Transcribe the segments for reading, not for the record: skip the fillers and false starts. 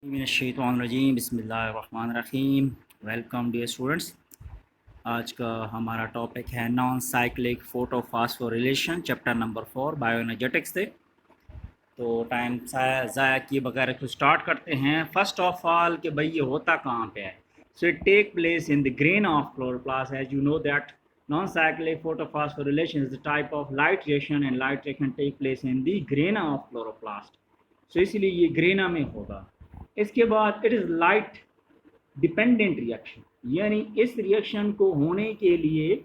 मिनश्शैतानिर्रजीम बिस्मिल्लाहिर्रहमानिर्रहीम। Welcome dear students. आज का हमारा टॉपिक है non cyclic photophosphorylation chapter number 4 bioenergetics से। तो टाइम ज़ाया किए बगैर इसको स्टार्ट करते हैं। फर्स्ट ऑफ ऑल कि भाई ये होता कहाँ पे है। So it take place in the grain of chloroplast. As you know that non cyclic photophosphorylation is the type of light reaction and light reaction take place in the grana of chloroplast. So इसलिए ये grana में होगा। इसके बाद it is light dependent reaction, यानी इस reaction को होने के लिए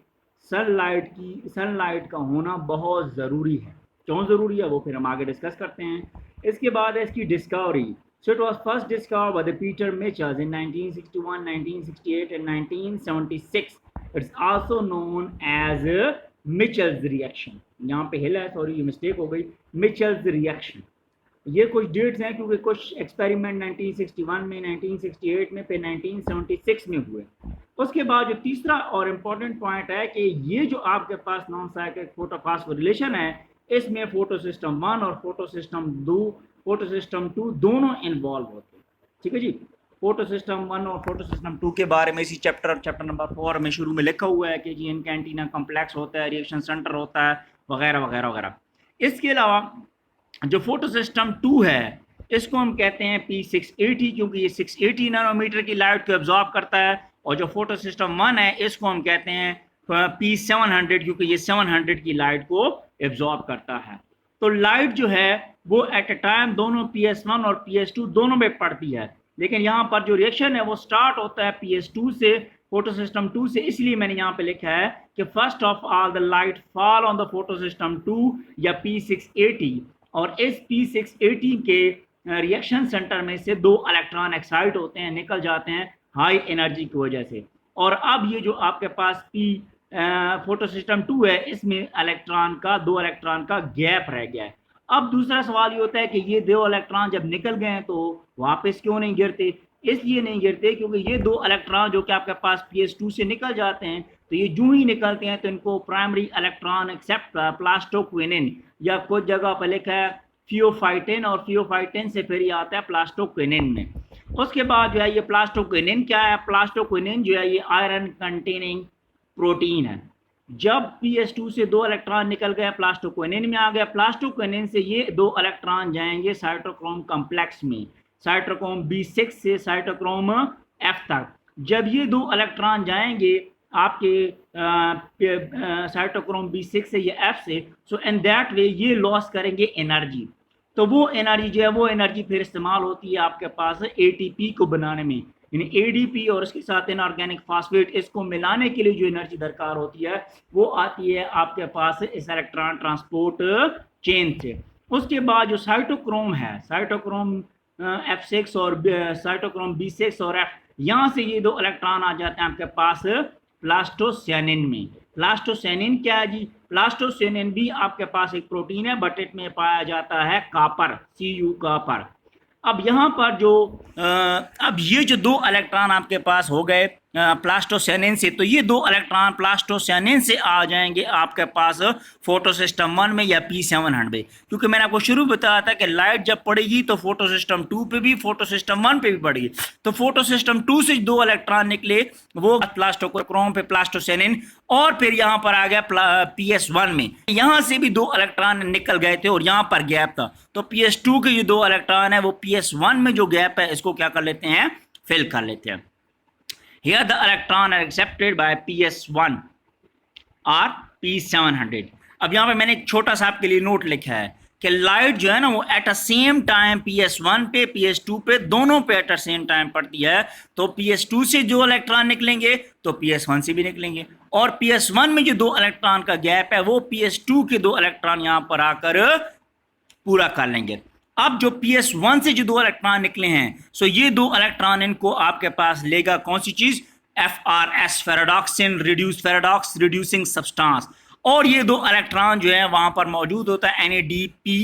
सनलाइट का होना बहुत ज़रूरी है। क्यों ज़रूरी है वो फिर हम आगे डिस्कस करते हैं। इसके बाद है इसकी discovery. So it was first discovered by the Peter Michael's in 1961, 1968 and 1976। It's also known as Michael's reaction. यहाँ पे हिल है, सॉरी ये मिस्टेक हो गई, मिचेल्स रिएक्शन। ये कुछ डेट्स हैं क्योंकि कुछ एक्सपेरिमेंट 1961 में, 1968 में, फिर 1976 में हुए। उसके बाद जो तीसरा और इम्पॉर्टेंट पॉइंट है कि ये जो आपके पास नॉन साइक्लिक फोटोफॉस्फोरिलेशन है, इसमें फोटो सिस्टम 1 और फोटो सिस्टम 2 दोनों इन्वॉल्व होते हैं। ठीक है जी। फोटो सिस्टम 1 और फोटो सिस्टम 2 के बारे में इसी चैप्टर नंबर 4 में शुरू में लिखा हुआ है कि जी इनका एंटीना कम्प्लेक्स होता है, रिएक्शन सेंटर होता है, वगैरह वगैरह वगैरह। इसके अलावा जो फोटो सिस्टम 2 है इसको हम कहते हैं P680, क्योंकि ये 680 नैनोमीटर की लाइट को एब्जॉर्ब करता है। और जो फोटो सिस्टम 1 है इसको हम कहते हैं P700, क्योंकि ये 700 की लाइट को एब्जॉर्ब करता है। तो लाइट जो है वो एट ए टाइम दोनों PS1 और PS2 दोनों में पड़ती है, लेकिन यहाँ पर जो रिएक्शन है वो स्टार्ट होता है PS2 से, फोटो सिस्टम 2 से। इसलिए मैंने यहाँ पे लिखा है कि first of all the light fall on the photo system 2 या P680, और इस P680 के रिएक्शन सेंटर में से 2 इलेक्ट्रॉन एक्साइट होते हैं, निकल जाते हैं हाई एनर्जी की वजह से। और अब ये जो आपके पास फोटो सिस्टम 2 है इसमें 2 इलेक्ट्रॉन का गैप रह गया है। अब दूसरा सवाल ये होता है कि ये 2 इलेक्ट्रॉन जब निकल गए हैं तो वापस क्यों नहीं गिरते। इसलिए नहीं गिरते क्योंकि ये 2 इलेक्ट्रॉन जो कि आपके पास PS2 से निकल जाते हैं, तो ये जो ही निकलते हैं तो इनको प्राइमरी इलेक्ट्रॉन एक्सेप्ट प्लास्टोक्विनिन, या कुछ जगह पर लिखा है फियोफाइटिन, और फियोफाइटिन से फिर ये आता है प्लास्टोक्विनिन में। उसके बाद जो है ये प्लास्टोक्विनिन क्या है। प्लास्टोक्विनिन जो है ये आयरन कंटेनिंग प्रोटीन है। जब PS2 से 2 इलेक्ट्रॉन निकल गए प्लास्टोक्विनिन में आ गया, प्लास्टोक्विनिन से ये 2 इलेक्ट्रॉन जाएंगे साइटोक्रोम कम्प्लेक्स में, साइटोक्रोम B6 से साइटोक्रोम F तक। जब ये 2 इलेक्ट्रॉन जाएंगे आपके साइटोक्रोम B6 से या F से, सो इन दैट वे ये लॉस करेंगे एनर्जी। तो वो एनर्जी जो है वो एनर्जी फिर इस्तेमाल होती है आपके पास ATP को बनाने में, यानी ADP और उसके साथ इनऑर्गेनिक फास्फेट, इसको मिलाने के लिए जो एनर्जी दरकार होती है वो आती है आपके पास इस इलेक्ट्रॉन ट्रांसपोर्ट चेन से। उसके बाद जो साइटोक्रोम है, साइटोक्रोम F6 और साइटोक्रोम B6 और F, यहाँ से ये 2 इलेक्ट्रॉन आ जाते हैं आपके पास प्लास्टोसियानिन में। प्लास्टोसियानिन क्या है जी। प्लास्टोसियानिन भी आपके पास एक प्रोटीन है, बट इसमें पाया जाता है कॉपर, Cu कॉपर। अब यहाँ पर जो अब ये जो 2 इलेक्ट्रॉन आपके पास हो गए प्लास्टोसियानिन से, तो ये 2 इलेक्ट्रॉन प्लास्टोसियानिन से आ जाएंगे आपके पास फोटो सिस्टम 1 में या P700 में। क्योंकि मैंने आपको शुरू बताया था कि लाइट जब पड़ेगी तो फोटो सिस्टम 2 पे भी, फोटो सिस्टम 1 पे भी पड़ेगी। तो फोटो सिस्टम 2 से 2 इलेक्ट्रॉन निकले, वो प्लास्टोक्रोम पे प्लास्टोसियानिन, और फिर यहाँ पर आ गया PS1 में, यहाँ से भी 2 इलेक्ट्रॉन निकल गए थे और यहाँ पर गैप था। तो PS2 के जो 2 इलेक्ट्रॉन है वो PS1 में जो गैप है इसको क्या कर लेते हैं, फिल कर लेते हैं। Here the electron are accepted by PS1 और P700। अब यहाँ पे मैंने एक छोटा सा आपके लिए नोट लिखा है कि लाइट जो है ना वो at a same time PS1 पे, PS2 पे, दोनों पे एट अ सेम टाइम पड़ती है। तो PS2 से जो इलेक्ट्रॉन निकलेंगे तो PS1 से भी निकलेंगे, और PS1 में जो 2 इलेक्ट्रॉन का गैप है वो PS2 के 2 इलेक्ट्रॉन यहाँ पर आकर पूरा कर लेंगे। अब जो PS1 से जो 2 इलेक्ट्रॉन निकले हैं, सो ये 2 इलेक्ट्रॉन इनको आपके पास लेगा कौन सी चीज, FRS, फेराडॉक्सिन फेराडॉक्स रिड्यूसिंग सब्सटेंस। और ये 2 इलेक्ट्रॉन जो है वहां पर मौजूद होता है NADP+।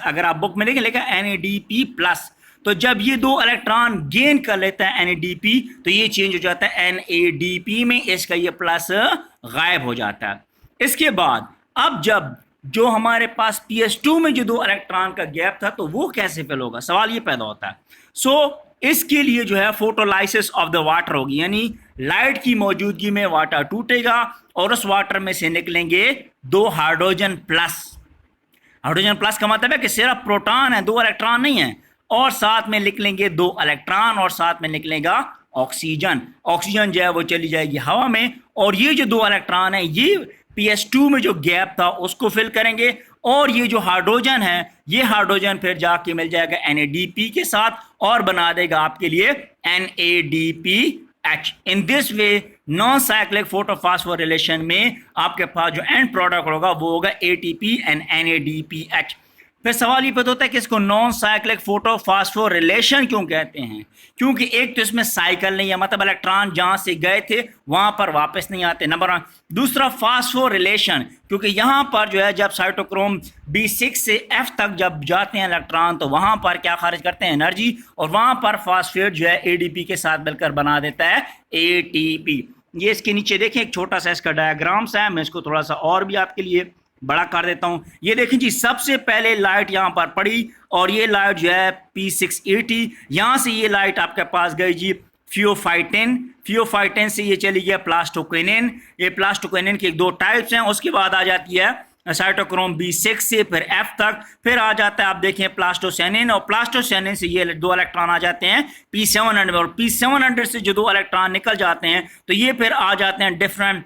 अगर आप बुक में लेंगे लिखा NADP+। तो जब ये 2 इलेक्ट्रॉन गेन कर लेता है NADP, तो ये चेंज हो जाता है NADP में, इसका ये प्लस गायब हो जाता है। इसके बाद अब जब जो हमारे पास PS2 में जो 2 इलेक्ट्रॉन का गैप था तो वो कैसे फिल होगा, सवाल ये पैदा होता है। सो इसके लिए जो है फोटोलाइसिस ऑफ द वाटर होगी, यानी लाइट की मौजूदगी में वाटर टूटेगा और उस वाटर में से निकलेंगे 2 हाइड्रोजन प्लस। हाइड्रोजन प्लस का मतलब है कि सिर्फ प्रोटॉन है, 2 इलेक्ट्रॉन नहीं है, और साथ में निकलेंगे 2 इलेक्ट्रॉन और साथ में निकलेगा ऑक्सीजन। ऑक्सीजन जो है वो चली जाएगी हवा में, और ये जो 2 इलेक्ट्रॉन है ये PS2 में जो गैप था उसको फिल करेंगे, और ये जो हाइड्रोजन है ये हाइड्रोजन फिर जाके मिल जाएगा NADP के साथ और बना देगा आपके लिए NADPH। In this way non cyclic photophosphorylation में आपके पास जो एंड प्रोडक्ट होगा वो होगा ATP एंड NADPH। फिर सवाल ये पता होता है कि इसको नॉन साइक्लिक फोटोफॉस्फोरिलेशन क्यों कहते हैं, क्योंकि एक तो इसमें साइकिल नहीं है, मतलब इलेक्ट्रॉन जहां से गए थे वहां पर वापस नहीं आते, नंबर 1। दूसरा फास्फोरिलेशन, क्योंकि यहां पर जो है जब साइटोक्रोम B6 से F तक जब जाते हैं इलेक्ट्रॉन तो वहां पर क्या खारिज करते हैं, एनर्जी, और वहां पर फास्फेट जो है ADP के साथ मिलकर बना देता है ATP। ये इसके नीचे देखें एक छोटा सा इसका डायग्राम सा है, मैं इसको थोड़ा सा और भी आपके लिए बड़ा कर देता हूं। ये देखें जी, सबसे पहले लाइट यहां पर पड़ी और ये लाइट जो है P680, यहां से ये लाइट आपके पास गई जी फियोफाइटिन, फियोफाइटिन से ये चली गया प्लास्टोक्विनिन। ये प्लास्टोक्विनिन के 2 टाइप्स हैं। उसके बाद आ जाती है साइटोक्रोम B6 से फिर F तक, फिर आ जाता है आप देखें प्लास्टोसेनिन, और प्लास्टोसेनिन से ये 2 इलेक्ट्रॉन आ जाते हैं P700, और P700 से जो 2 इलेक्ट्रॉन निकल जाते हैं तो ये फिर आ जाते हैं डिफरेंट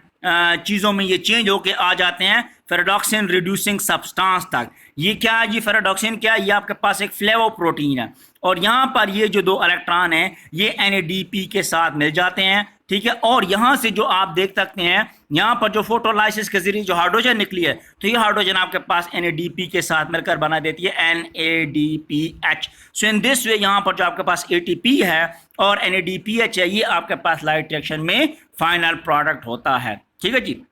चीज़ों में, ये चेंज होके आ जाते हैं फेराडॉक्सिन रिड्यूसिंग सब्सटेंस तक। ये क्या है जी, फेराडॉक्सिन क्या है, ये आपके पास एक फ्लेवोप्रोटीन है, और यहाँ पर ये जो 2 इलेक्ट्रॉन हैं ये NADP के साथ मिल जाते हैं, ठीक है। और यहाँ से जो आप देख सकते हैं यहाँ पर जो फोटोलाइसिस के जरिए जो हाइड्रोजन निकली है तो ये हाइड्रोजन आपके पास NADP के साथ मिलकर बना देती है NADPH। So in this way यहाँ पर जो आपके पास ATP है और NADPH है ये आपके पास लाइट रिएक्शन में फाइनल प्रोडक्ट होता है, ठीक है जी।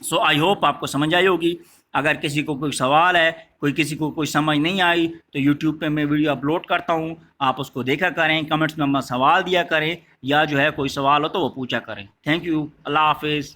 सो आई होप आपको समझ आई होगी। अगर किसी को कोई सवाल है, किसी को कोई समझ नहीं आई तो यूट्यूब पे मैं वीडियो अपलोड करता हूँ, आप उसको देखा करें, कमेंट्स में अपना सवाल दिया करें, या जो है कोई सवाल हो तो वो पूछा करें। थैंक यू, अल्लाह हाफिज़।